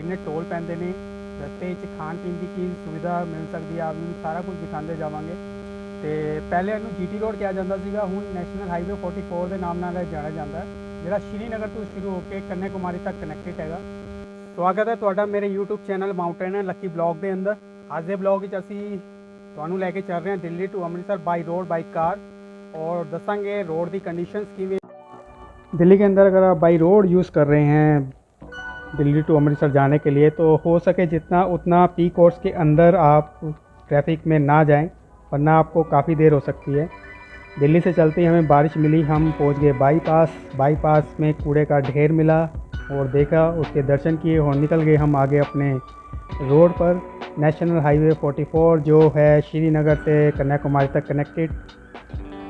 किन्ने टोल पैंदे ने, रस्ते च खान पीन की चीज़ सुविधा मिल सकती है, आपको सारा कुछ दिखाते जावांगे। तो पहले इनू जीटी रोड कहा जाता सीगा, हुण नैशनल हाईवे 44 के नाम नाल जाना जाता है, जिहड़ा श्रीनगर तो शुरू होकर कन्याकुमारी तक कनैक्टेड हैगा। स्वागत है तुहाडा मेरे यूट्यूब चैनल माउंटेन है लक्की ब्लॉग के अंदर। अज के ब्लॉग में असी तुहानू लैके चल रहे हैं Delhi to Amritsar by road by car, और दसांगे रोड की कंडीशंस किवें। दिल्ली के अंदर अगर आप बाई रोड यूज़ कर रहे हैं दिल्ली टू अमृतसर जाने के लिए, तो हो सके जितना उतना पीक आवर्स के अंदर आप ट्रैफिक में ना जाएं, वरना आपको काफ़ी देर हो सकती है। दिल्ली से चलते ही हमें बारिश मिली, हम पहुंच गए बाईपास में कूड़े का ढेर मिला और देखा, उसके दर्शन किए और निकल गए हम आगे अपने रोड पर। नेशनल हाईवे 44 जो है श्रीनगर से कन्याकुमारी तक कनेक्टेड,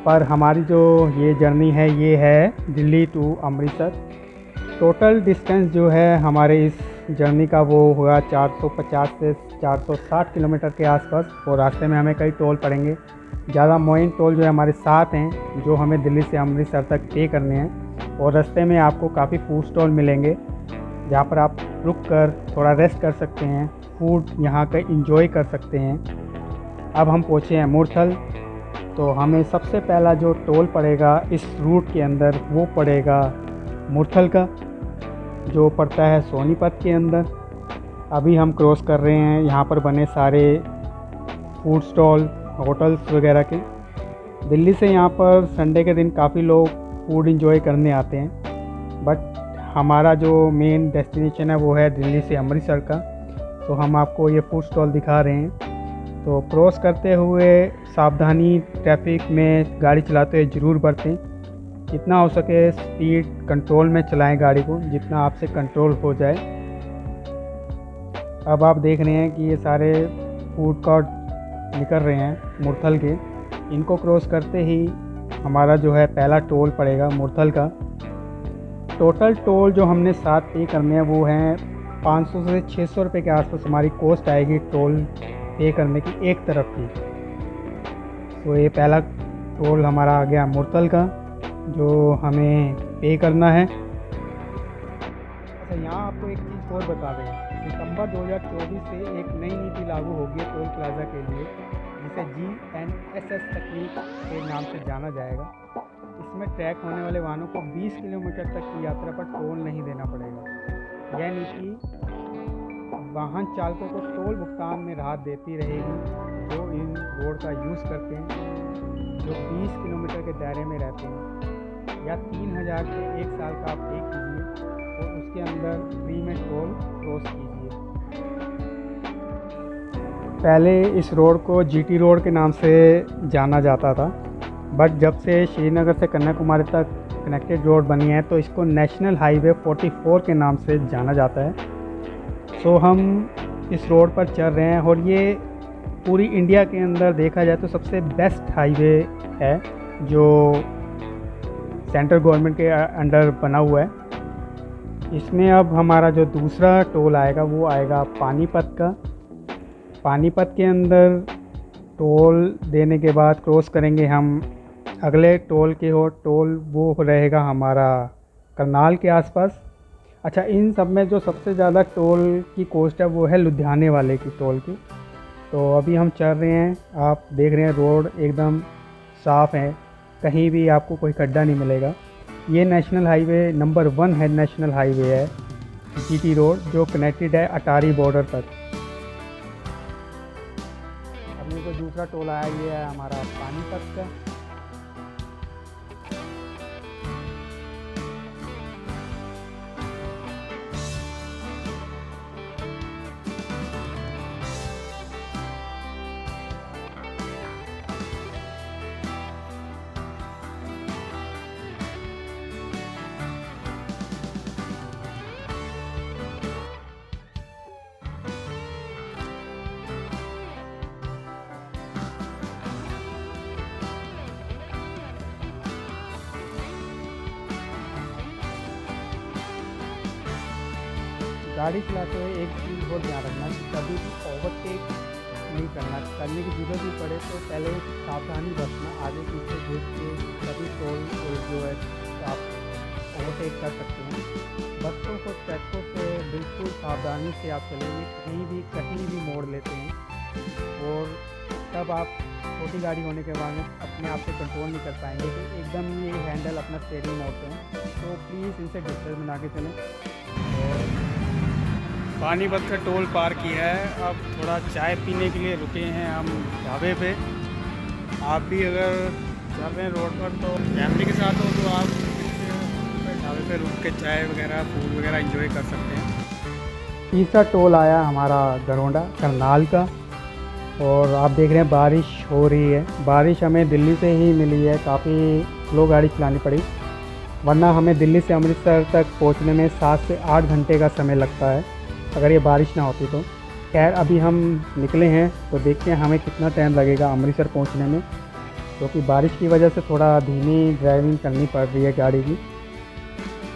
पर हमारी जो ये जर्नी है ये है Delhi to Amritsar. Total distance जो है हमारे इस जर्नी का वो हुआ 450 से 460 किलोमीटर के आसपास, और रास्ते में हमें कई टोल पड़ेंगे। ज़्यादा मोइन टोल जो है हमारे साथ हैं, जो हमें दिल्ली से अमृतसर तक पे करने हैं, और रास्ते में आपको काफ़ी फूड स्टॉल मिलेंगे जहाँ पर आप रुक कर थोड़ा रेस्ट कर सकते हैं, फूड यहाँ का इंजॉय कर सकते हैं। अब हम पहुँचे हैं मुरथल, तो हमें सबसे पहला जो टोल पड़ेगा इस रूट के अंदर वो पड़ेगा मुरथल का, जो पड़ता है सोनीपत के अंदर। अभी हम क्रॉस कर रहे हैं, यहाँ पर बने सारे फूड स्टॉल होटल्स वगैरह के। दिल्ली से यहाँ पर संडे के दिन काफ़ी लोग फूड इंजॉय करने आते हैं, बट हमारा जो मेन डेस्टिनेशन है वो है दिल्ली से अमृतसर का, तो हम आपको ये फूड स्टॉल दिखा रहे हैं। तो क्रॉस करते हुए सावधानी, ट्रैफिक में गाड़ी चलाते हुए ज़रूर बरतें, जितना हो सके स्पीड कंट्रोल में चलाएं गाड़ी को, जितना आपसे कंट्रोल हो जाए। अब आप देख रहे हैं कि ये सारे फूड कोर्ट निकल रहे हैं मुरथल के। इनको क्रॉस करते ही हमारा जो है पहला टोल पड़ेगा मुरथल का। टोटल टोल जो हमने साथ पे करने हैं वो हैं 500 से 600 रुपये के आसपास हमारी कॉस्ट आएगी टोल पे करने की एक तरफ की। तो ये पहला टोल हमारा आ गया मुरथल का, जो हमें पे करना है। अच्छा, यहाँ आपको एक चीज़ और बता दें, सितंबर 2024 से एक नई नीति लागू होगी है टोल प्लाजा के लिए, जिसे GNSS तकनीक के नाम से जाना जाएगा। इसमें ट्रैक होने वाले वाहनों को 20 किलोमीटर तक की यात्रा पर टोल नहीं देना पड़ेगा। यह नीति वाहन चालकों को टोल भुगतान में राहत देती रहेगी जो इन रोड का यूज़ करते हैं, जो 20 किलोमीटर के दायरे में रहते हैं, या 3000 के 1 साल का आप पे कीजिए और उसके अंदर फ्री में टोल क्रॉस कीजिए। पहले इस रोड को GT रोड के नाम से जाना जाता था, बट जब से श्रीनगर से कन्याकुमारी तक कनेक्टेड रोड बनी है तो इसको नेशनल हाईवे 44 के नाम से जाना जाता है। सो हम इस रोड पर चल रहे हैं, और ये पूरी इंडिया के अंदर देखा जाए तो सबसे बेस्ट हाईवे है, जो सेंट्रल गवर्नमेंट के अंडर बना हुआ है। इसमें अब हमारा जो दूसरा टोल आएगा वो आएगा पानीपत का। पानीपत के अंदर टोल देने के बाद क्रॉस करेंगे हम अगले टोल के, हो टोल वो रहेगा हमारा करनाल के आसपास। अच्छा, इन सब में जो सबसे ज़्यादा टोल की कॉस्ट है वो है लुधियाने वाले की टोल की। तो अभी हम चल रहे हैं, आप देख रहे हैं रोड एकदम साफ़ है, कहीं भी आपको कोई खड्डा नहीं मिलेगा। ये नेशनल हाईवे नंबर 1 है, नेशनल हाईवे है GT रोड, जो कनेक्टेड है अटारी बॉर्डर तक। अभी जो दूसरा टोल आया ये है हमारा पानीपत का। गाड़ी चलाते हुए एक चीज़ और ध्यान रखना कि कभी भी ओवरटेक नहीं करने की ज़रूरत भी पड़े तो पहले सावधानी बरतना, आगे पीछे देख के कभी टोल जो है आप ओवरटेक कर सकते हैं। बसों को ट्रकों से बिल्कुल सावधानी से आप चलेंगे, कहीं भी मोड़ लेते हैं और तब आप छोटी गाड़ी होने के बाद अपने आप से कंट्रोल नहीं कर पाएंगे, तो एकदम ये हैंडल अपना स्टीयरिंग मोड़ते हैं, तो प्लीज़ इनसे डिस्टेंस बना के चलें। और पानीपत का टोल पार किया है, अब थोड़ा चाय पीने के लिए रुके हैं हम ढाबे पे। आप भी अगर चल रहे हैं रोड पर तो फैमिली के साथ हो तो आप ढाबे पे रुक के चाय वगैरह फूड वगैरह एंजॉय कर सकते हैं। तीसरा टोल आया हमारा गरोंडा करनाल का, और आप देख रहे हैं बारिश हो रही है। बारिश हमें दिल्ली से ही मिली है, काफ़ी स्लो गाड़ी चलानी पड़ी, वरना हमें दिल्ली से अमृतसर तक पहुंचने में 7 से 8 घंटे का समय लगता है अगर ये बारिश ना होती तो। खैर अभी हम निकले हैं तो देखते हैं हमें कितना टाइम लगेगा अमृतसर पहुंचने में, क्योंकि बारिश की वजह से थोड़ा धीमी ड्राइविंग करनी पड़ रही है गाड़ी की।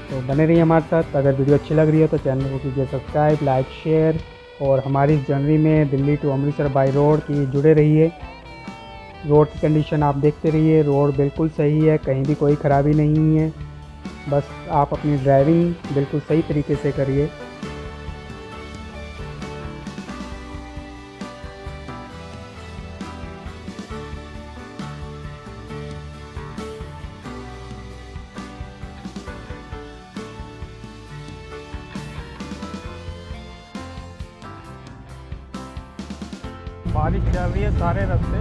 तो बने रहिए हमारे साथ। अगर वीडियो अच्छी लग रही है तो चैनल को कीजिए सब्सक्राइब, लाइक, शेयर, और हमारी इस जर्नी में Delhi to Amritsar by road की जुड़े रहिए। रोड की कंडीशन आप देखते रहिए, रोड बिल्कुल सही है, कहीं भी कोई ख़राबी नहीं है, बस आप अपनी ड्राइविंग बिल्कुल सही तरीके से करिए। बारिश चल रही है सारे रास्ते,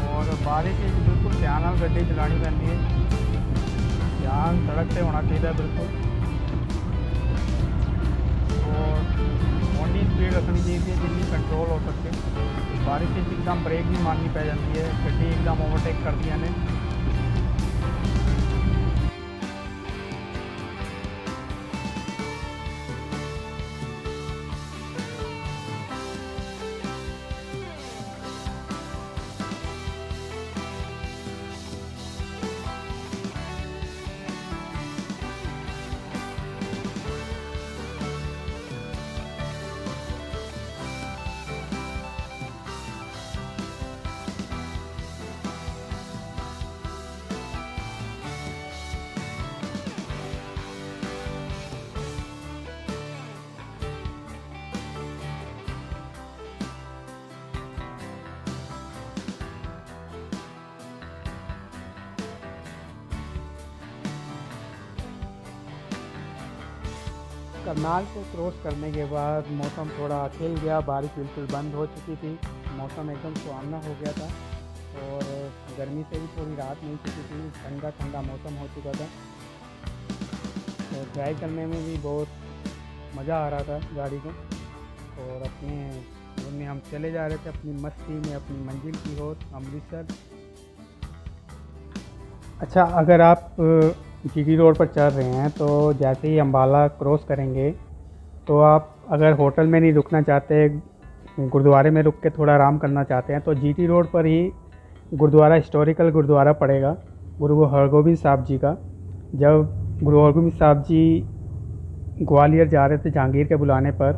और बारिश की बिल्कुल ध्यान ਨਾਲ ਗੱਡੀ चलानी पैंदी है, ध्यान सड़क से होना चाहिए बिल्कुल, और उन्नी स्पीड रखनी चाहिए जितनी कंट्रोल हो सके। बारिश से एकदम ब्रेक भी मारनी पै जाती है, गड्डी एकदम ओवरटेक कर दी ने। करनाल को क्रॉस करने के बाद मौसम थोड़ा खिल गया, बारिश बिल्कुल बंद हो चुकी थी, मौसम एकदम सुहावना हो गया था, और गर्मी से भी थोड़ी राहत मिल चुकी थी, ठंडा ठंडा मौसम हो चुका था, तो ड्राइव करने में भी बहुत मज़ा आ रहा था गाड़ी को। और अपने में हम चले जा रहे थे अपनी मस्ती में अपनी मंजिल की ओर, अमृतसर। अच्छा, अगर आप जीटी रोड पर चल रहे हैं तो जैसे ही अम्बाला क्रॉस करेंगे तो आप अगर होटल में नहीं रुकना चाहते, गुरुद्वारे में रुक के थोड़ा आराम करना चाहते हैं, तो जीटी रोड पर ही गुरुद्वारा, हिस्टोरिकल गुरुद्वारा पड़ेगा गुरु हरगोबिंद साहब जी का। जब गुरु हरगोबिंद साहब जी ग्वालियर जा रहे थे जहांगीर के बुलाने पर,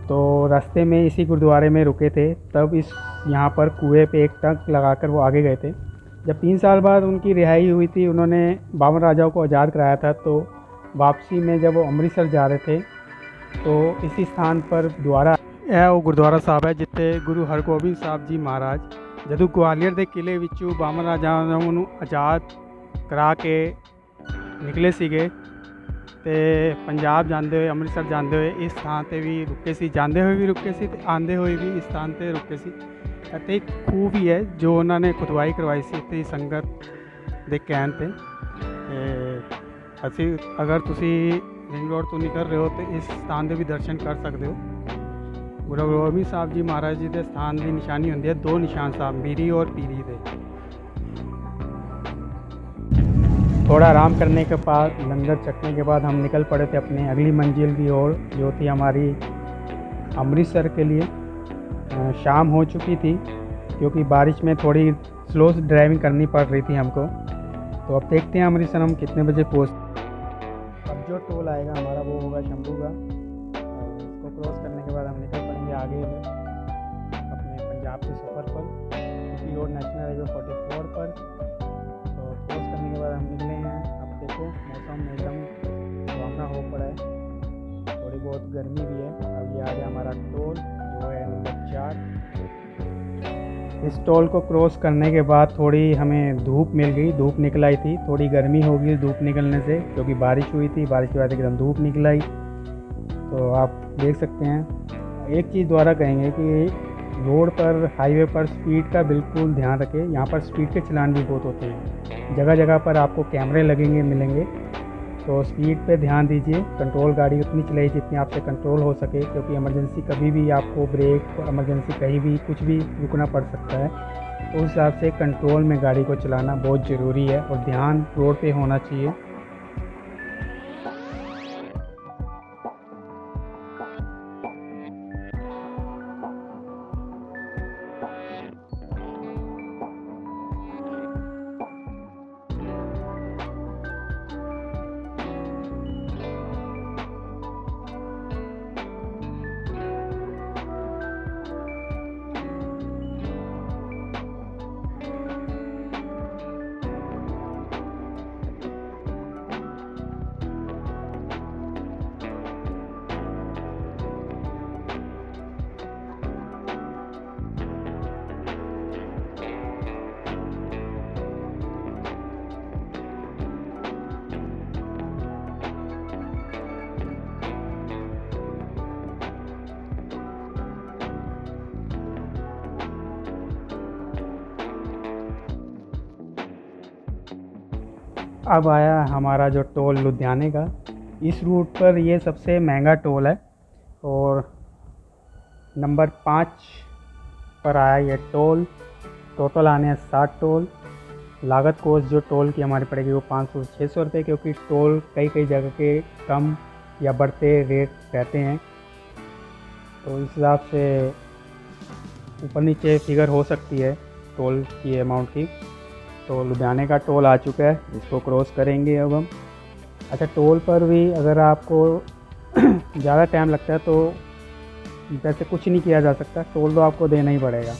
तो रास्ते में इसी गुरुद्वारे में रुके थे, तब इस यहाँ पर कुएं पे एक टंक लगाकर वो आगे गए थे। जब 3 साल बाद उनकी रिहाई हुई थी, उन्होंने 52 राजाओं को आज़ाद कराया था, तो वापसी में जब वो अमृतसर जा रहे थे तो इसी स्थान पर द्वारा है वो गुरुद्वारा साहब है, जिथे गुरु हरगोबिंद साहब जी महाराज जदों ग्वालियर के किले विचों 52 राजाओं ਨੂੰ आज़ाद करा के निकले सीगे, ते पंजाब जाते हुए अमृतसर जाते हुए इस स्थान पर भी रुके सी, जाते हुए भी रुके सी, आते हुए भी इस स्थान पर रुके सी। ਅਤੇ ਇੱਕ ਖੂਹ ਵੀ ਹੈ ਜੋ ਉਹਨਾਂ ਨੇ ਖੁਦਵਾਈ ਕਰਵਾਈ ਸੀ ਇੱਥੇ ਸੰਗਤ ਦੇ ਕਹਿਣ 'ਤੇ। ਅਸੀਂ ਅਗਰ ਤੁਸੀਂ ਰਿੰਗ ਰੋਡ ਤੋਂ ਨਿਕਲ ਰਹੇ ਹੋ ਤਾਂ ਇਸ ਸਥਾਨ ਦੇ ਵੀ ਦਰਸ਼ਨ ਕਰ ਸਕਦੇ ਹੋ। ਗੁਰੂ ਗੋਬਿੰਦ ਸਾਹਿਬ ਜੀ ਮਹਾਰਾਜ जी ਦੇ ਸਥਾਨ ਦੀ ਨਿਸ਼ਾਨੀ ਹੁੰਦੀ ਹੈ 2 ਨਿਸ਼ਾਨ ਸਾਹਿਬ, ਮੀਰੀ और पीरी ਦੇ। थोड़ा आराम करने के बाद, लंगर चखने के बाद हम निकल पड़े थे अपनी अगली मंजिल की ओर, जो थी हमारी अमृतसर के लिए। शाम हो चुकी थी क्योंकि बारिश में थोड़ी स्लो ड्राइविंग करनी पड़ रही थी हमको। तो अब देखते हैं अमृतसर हम कितने बजे पहुँच। अब जो टोल आएगा हमारा वो होगा शंभू का, इसको क्रॉस करने के बाद हम निकल पड़ेंगे आगे अपने पंजाब के सफ़र पर, जीटी रोड नेशनल हाईवे 44 पर। तो क्रॉस करने के बाद हम निकले हैं। अब देखो मौसम एकदम सुहावना हो पड़ा है, थोड़ी बहुत गर्मी भी है। अब ये आ गया हमारा टोल जो है नंबर 4। इस टोल को क्रॉस करने के बाद थोड़ी हमें धूप मिल गई, धूप निकल आई थी, थोड़ी गर्मी हो गई धूप निकलने से, क्योंकि बारिश हुई थी, बारिश के बाद एकदम धूप निकल आई। तो आप देख सकते हैं। एक चीज़ द्वारा कहेंगे कि रोड पर, हाईवे पर स्पीड का बिल्कुल ध्यान रखें। यहाँ पर स्पीड के चलान भी बहुत होते हैं, जगह जगह पर आपको कैमरे लगेंगे मिलेंगे, तो स्पीड पे ध्यान दीजिए। कंट्रोल गाड़ी उतनी चलाइए जितनी आपसे कंट्रोल हो सके, क्योंकि इमरजेंसी कभी भी आपको ब्रेक, इमरजेंसी कहीं भी कुछ भी रुकना पड़ सकता है। तो उस हिसाब से कंट्रोल में गाड़ी को चलाना बहुत ज़रूरी है और ध्यान रोड पे होना चाहिए। अब आया हमारा जो टोल लुधियाने का। इस रूट पर ये सबसे महंगा टोल है और नंबर 5 पर आया ये टोल। टोटल आने हैं 7 टोल। लागत कोस्ट जो टोल की हमारी पड़ेगी वो 500 से 600 रुपये, क्योंकि टोल कई कई जगह के कम या बढ़ते रेट रहते हैं, तो इस हिसाब से ऊपर नीचे फिगर हो सकती है टोल की अमाउंट की। तो लुधियाने का टोल आ चुका है, इसको क्रॉस करेंगे अब हम। अच्छा, टोल पर भी अगर आपको ज़्यादा टाइम लगता है तो वैसे कुछ नहीं किया जा सकता, टोल तो आपको देना ही पड़ेगा।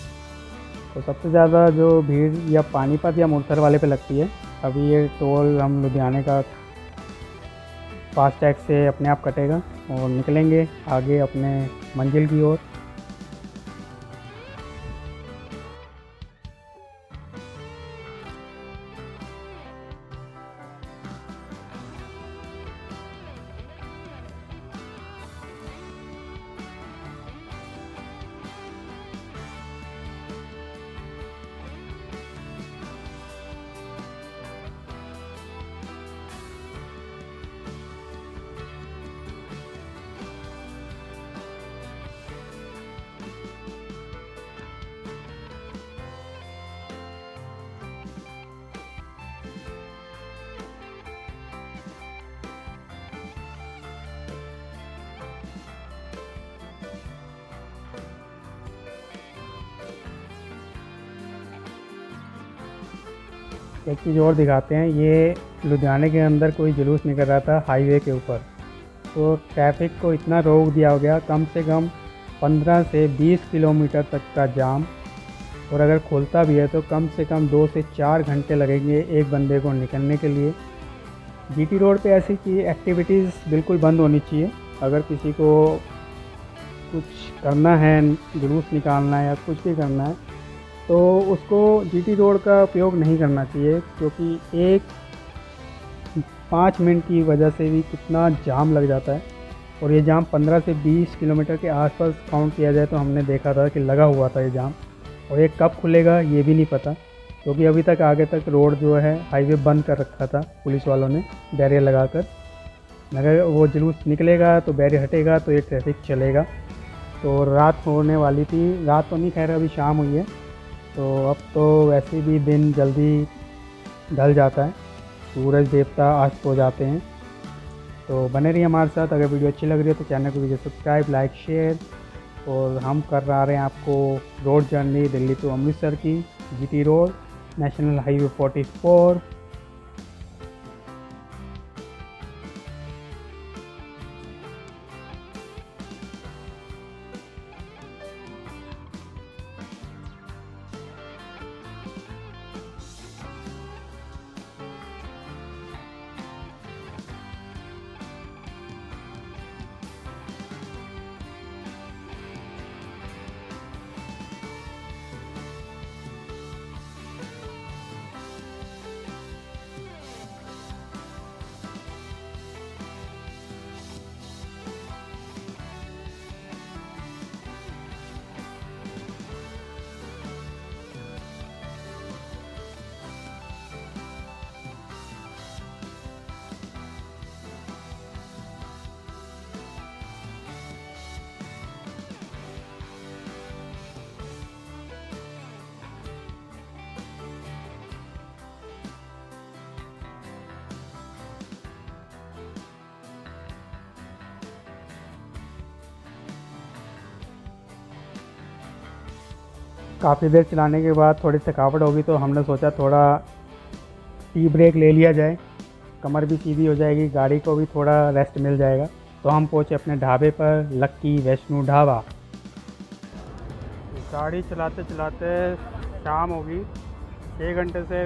तो सबसे ज़्यादा जो भीड़ या पानीपत या मुरथर वाले पे लगती है। अभी ये टोल हम लुधियाने का फास्टैग से अपने आप कटेगा और निकलेंगे आगे अपने मंजिल की ओर। एक चीज़ और दिखाते हैं, ये लुधियाने के अंदर कोई जुलूस निकल रहा था हाईवे के ऊपर, तो ट्रैफिक को इतना रोक दिया गया, कम से कम 15 से 20 किलोमीटर तक का जाम। और अगर खुलता भी है तो कम से कम 2 से 4 घंटे लगेंगे एक बंदे को निकलने के लिए। जीटी रोड पे ऐसी की एक्टिविटीज़ बिल्कुल बंद होनी चाहिए। अगर किसी को कुछ करना है, जुलूस निकालना है या कुछ भी करना है, तो उसको जीटी रोड का उपयोग नहीं करना चाहिए, क्योंकि एक 5 मिनट की वजह से भी कितना जाम लग जाता है। और ये जाम 15 से 20 किलोमीटर के आसपास काउंट किया जाए तो हमने देखा था कि लगा हुआ था ये जाम। और ये कब खुलेगा ये भी नहीं पता, क्योंकि अभी तक आगे तक रोड जो है हाईवे बंद कर रखा था पुलिस वालों ने बैरियर लगाकर। अगर वो जुलूस निकलेगा तो बैरियर हटेगा तो ये ट्रैफिक चलेगा। तो रात होने वाली थी, रात तो नहीं, खैर अभी शाम हुई है, तो अब तो वैसे भी दिन जल्दी ढल जाता है, सूरज देवता अस्त हो जाते हैं। तो बने रहिए हमारे साथ। अगर वीडियो अच्छी लग रही है तो चैनल को कीजिए सब्सक्राइब, लाइक, शेयर। और हम कर रहे हैं आपको road journey Delhi to Amritsar की, जीटी रोड, नेशनल हाईवे 44। काफ़ी देर चलाने के बाद थोड़ी थकावट होगी तो हमने सोचा थोड़ा टी ब्रेक ले लिया जाए, कमर भी सीधी हो जाएगी, गाड़ी को भी थोड़ा रेस्ट मिल जाएगा। तो हम पहुँचे अपने ढाबे पर, लक्की वैष्णो ढाबा। गाड़ी चलाते चलाते शाम होगी, 6 घंटे से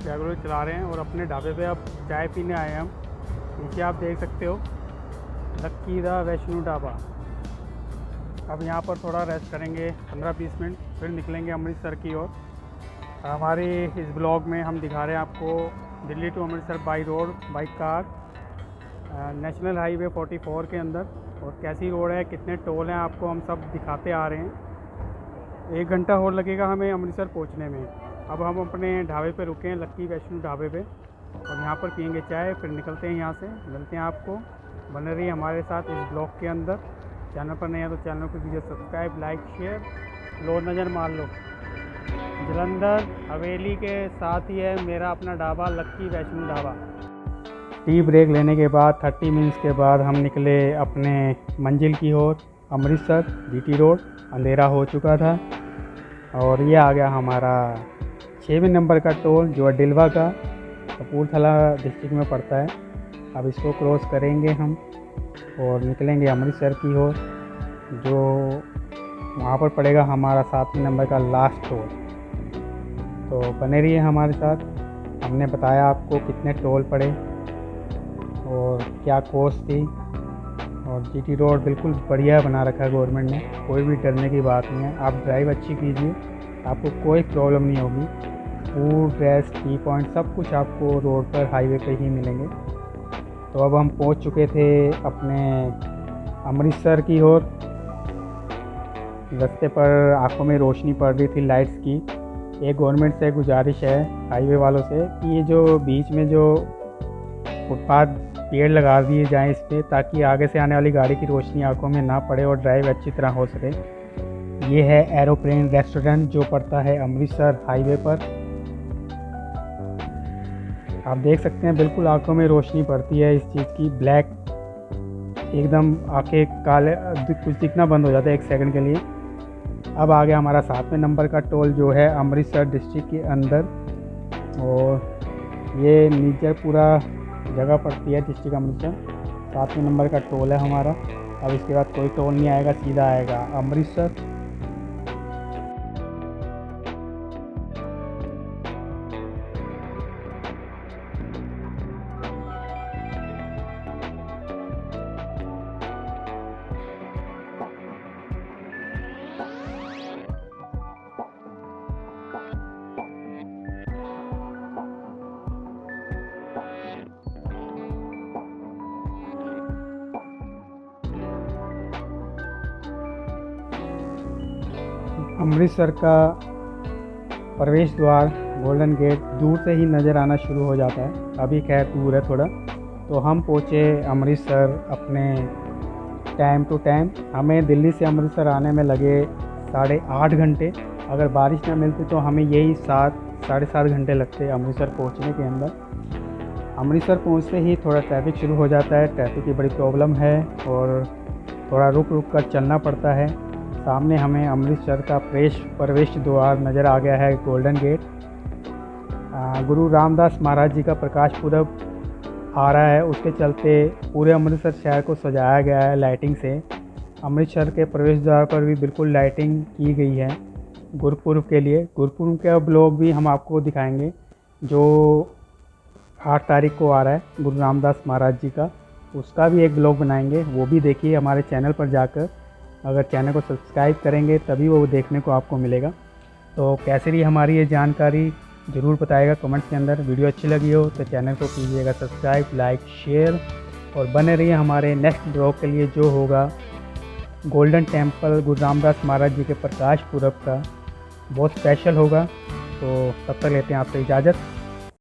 रेगुलर चला रहे हैं और अपने ढाबे पे अब चाय पीने आए हैं हम। नीचे आप देख सकते हो लक्की द वैष्णो ढाबा। अब यहाँ पर थोड़ा रेस्ट करेंगे 15-20 मिनट, फिर निकलेंगे अमृतसर की ओर। हमारे इस ब्लॉग में हम दिखा रहे हैं आपको Delhi to Amritsar by road, by car, national highway 44 के अंदर, और कैसी रोड है, कितने टोल हैं, आपको हम सब दिखाते आ रहे हैं। 1 घंटा और लगेगा हमें अमृतसर पहुँचने में। अब हम अपने ढाबे पे रुके हैं, लक्की वैष्णो ढाबे पे, और यहाँ पर पियेंगे चाय, फिर निकलते हैं यहाँ से। मिलते हैं आपको, बने रहिए हमारे साथ इस ब्लॉग के अंदर। चैनल पर नहीं है तो चैनल को कीजिए सब्सक्राइब, लाइक, शेयर। लो नज़र मार लो, जलंधर हवेली के साथ ही है मेरा अपना ढाबा लक्की वैष्णो ढाबा। टी ब्रेक लेने के बाद 30 मिनट्स के बाद हम निकले अपने मंजिल की ओर, अमृतसर जीटी रोड। अंधेरा हो चुका था और ये आ गया हमारा 6वें नंबर का टोल, जो है डिलवा का, कपूरथला डिस्ट्रिक्ट में पड़ता है। अब इसको क्रॉस करेंगे हम और निकलेंगे अमृतसर की ओर, जो वहाँ पर पड़ेगा हमारा 7वें नंबर का लास्ट टोल। तो बने रहिए हमारे साथ। हमने बताया आपको कितने टोल पड़े और क्या कॉस्ट थी। और जीटी रोड बिल्कुल बढ़िया बना रखा है गवर्नमेंट ने, कोई भी डरने की बात नहीं है। आप ड्राइव अच्छी कीजिए, आपको कोई प्रॉब्लम नहीं होगी। फूड, रेस्ट, टी पॉइंट सब कुछ आपको रोड पर, हाईवे पे ही मिलेंगे। तो अब हम पहुंच चुके थे अपने अमृतसर की ओर। रास्ते पर आंखों में रोशनी पड़ रही थी लाइट्स की। एक गवर्नमेंट से गुजारिश है हाईवे वालों से कि ये जो बीच में जो फुटपाथ पेड़ लगा दिए जाएं इस पर, ताकि आगे से आने वाली गाड़ी की रोशनी आंखों में ना पड़े और ड्राइव अच्छी तरह हो सके। ये है एरोप्लेन रेस्टोरेंट जो पड़ता है अमृतसर हाईवे पर। आप देख सकते हैं बिल्कुल आंखों में रोशनी पड़ती है इस चीज़ की। ब्लैक एकदम, आंखें काले, कुछ दिखना बंद हो जाता है 1 सेकंड के लिए। अब आ गया हमारा 7वें नंबर का टोल, जो है अमृतसर डिस्ट्रिक्ट के अंदर, और ये नीचे पूरा जगह पड़ती है डिस्ट्रिक्ट अमृतसर। 7वें नंबर का टोल है हमारा। अब इसके बाद कोई टोल नहीं आएगा, सीधा आएगा अमृतसर। अमृतसर का प्रवेश द्वार गोल्डन गेट दूर से ही नज़र आना शुरू हो जाता है। अभी खैर दूर है थोड़ा। तो हम पहुँचे अमृतसर अपने टाइम टू टाइम। हमें दिल्ली से अमृतसर आने में लगे 8.5 घंटे। अगर बारिश ना मिलती तो हमें यही 7-7.5 घंटे लगते अमृतसर पहुँचने के अंदर। अमृतसर पहुँचते ही थोड़ा ट्रैफिक शुरू हो जाता है। ट्रैफिक की बड़ी प्रॉब्लम है और थोड़ा रुक रुक कर चलना पड़ता है। सामने हमें अमृतसर का प्रवेश द्वार नज़र आ गया है, गोल्डन गेट। गुरु रामदास महाराज जी का प्रकाश पुरब आ रहा है, उसके चलते पूरे अमृतसर शहर को सजाया गया है लाइटिंग से। अमृतसर के प्रवेश द्वार पर भी बिल्कुल लाइटिंग की गई है गुरुपुरब के लिए। गुरुपुरब का ब्लॉग भी हम आपको दिखाएंगे, जो 8 तारीख को आ रहा है, गुरु रामदास महाराज जी का। उसका भी एक ब्लॉग बनाएंगे, वो भी देखिए हमारे चैनल पर जाकर। अगर चैनल को सब्सक्राइब करेंगे तभी वो देखने को आपको मिलेगा। तो कैसे रही हमारी ये जानकारी ज़रूर बताएगा कमेंट्स के अंदर। वीडियो अच्छी लगी हो तो चैनल को कीजिएगा सब्सक्राइब, लाइक, शेयर, और बने रहिए हमारे नेक्स्ट ब्लॉग के लिए, जो होगा गोल्डन टेम्पल गुरु रामदास महाराज जी के प्रकाश पुरब का। बहुत स्पेशल होगा। तो तब तक लेते हैं आपसे इजाज़त।